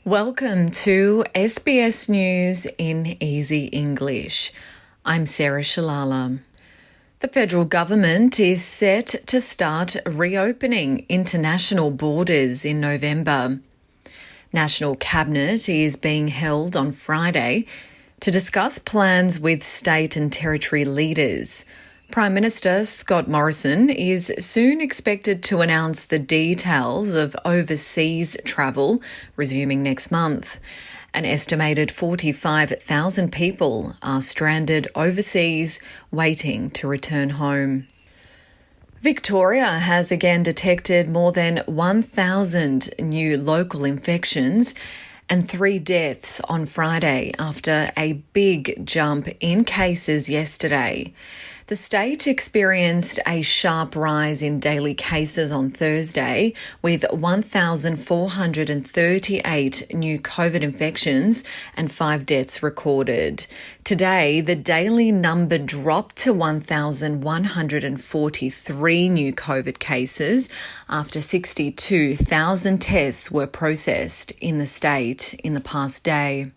Welcome to SBS News in Easy English. I'm Sarah Shalala. The federal government is set to start reopening international borders in November. National Cabinet is being held on Friday to discuss plans with state and territory leaders. Prime Minister Scott Morrison is soon expected to announce the details of overseas travel resuming next month. An estimated 45,000 people are stranded overseas waiting to return home. Victoria has again detected more than 1,000 new local infections and 3 deaths on Friday after a big jump in cases yesterday. The state experienced a sharp rise in daily cases on Thursday, with 1,438 new COVID infections and 5 deaths recorded. Today, the daily number dropped to 1,143 new COVID cases after 62,000 tests were processed in the state in the past day.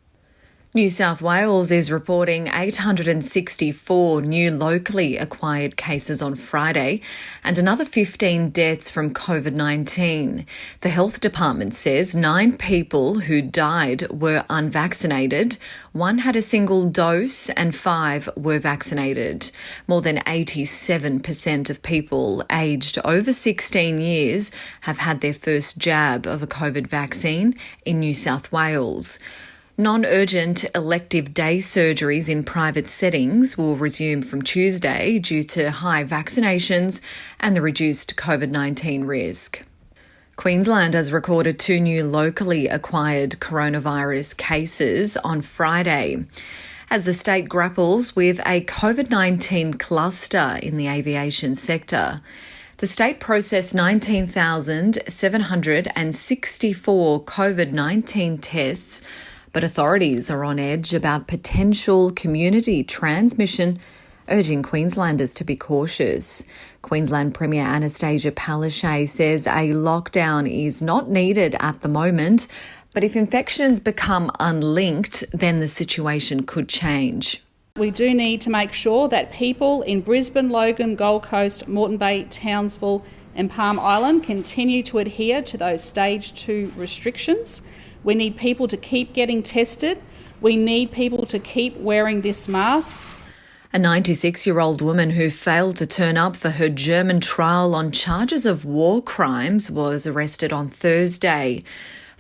New South Wales is reporting 864 new locally acquired cases on Friday and another 15 deaths from COVID-19. The Health Department says 9 people who died were unvaccinated, 1 had a single dose and 5 were vaccinated. More than 87% of people aged over 16 years have had their first jab of a COVID vaccine in New South Wales. Non-urgent elective day surgeries in private settings will resume from Tuesday due to high vaccinations and the reduced COVID-19 risk. Queensland has recorded 2 new locally acquired coronavirus cases on Friday, as the state grapples with a COVID-19 cluster in the aviation sector. The state processed 19,764 COVID-19 tests, but authorities are on edge about potential community transmission, urging Queenslanders to be cautious. Queensland Premier Anastasia Palaszczuk says a lockdown is not needed at the moment, but if infections become unlinked, then the situation could change. We do need to make sure that people in Brisbane, Logan, Gold Coast, Moreton Bay, Townsville and Palm Island continue to adhere to those stage 2 restrictions. We need people to keep getting tested. We need people to keep wearing this mask. A 96-year-old woman who failed to turn up for her German trial on charges of war crimes was arrested on Thursday.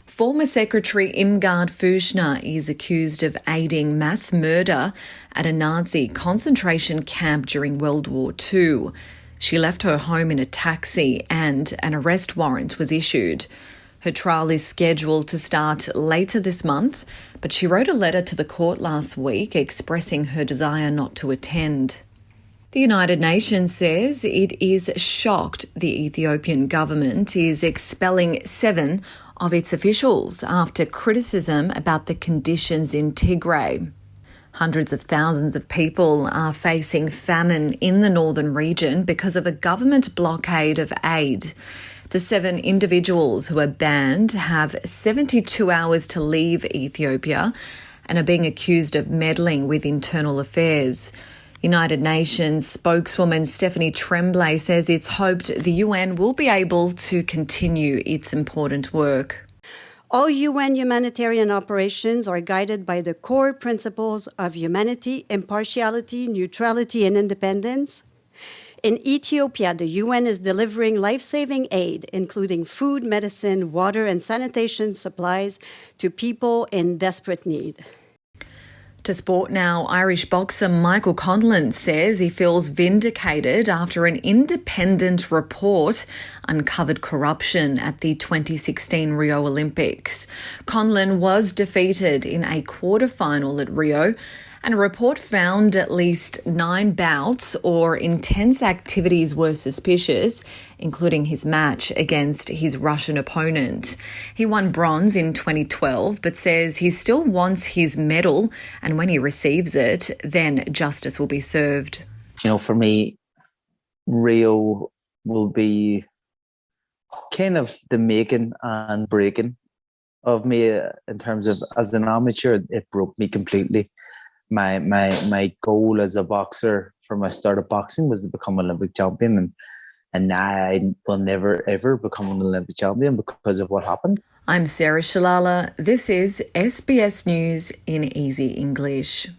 Former Secretary Irmgard Fuchsner is accused of aiding mass murder at a Nazi concentration camp during World War II. She left her home in a taxi and an arrest warrant was issued. Her trial is scheduled to start later this month, but she wrote a letter to the court last week expressing her desire not to attend. The United Nations says it is shocked the Ethiopian government is expelling 7 of its officials after criticism about the conditions in Tigray. Hundreds of thousands of people are facing famine in the northern region because of a government blockade of aid. The 7 individuals who are banned have 72 hours to leave Ethiopia and are being accused of meddling with internal affairs. United Nations spokeswoman Stephanie Tremblay says it's hoped the UN will be able to continue its important work. All UN humanitarian operations are guided by the core principles of humanity, impartiality, neutrality, and independence. In Ethiopia, the UN is delivering life-saving aid, including food, medicine, water, and sanitation supplies to people in desperate need. To sport now, Irish boxer Michael Conlon says he feels vindicated after an independent report uncovered corruption at the 2016 Rio Olympics. Conlon was defeated in a quarter-final at Rio, and a report found at least 9 bouts or intense activities were suspicious, including his match against his Russian opponent. He won bronze in 2012, but says he still wants his medal, and when he receives it, then justice will be served. You know, for me, Rio will be kind of the making and breaking of me in terms of as an amateur. It broke me completely. My goal as a boxer for my start of boxing was to become Olympic champion, and now I will never ever become an Olympic champion because of what happened. I'm Sarah Shalala. This is SBS News in Easy English.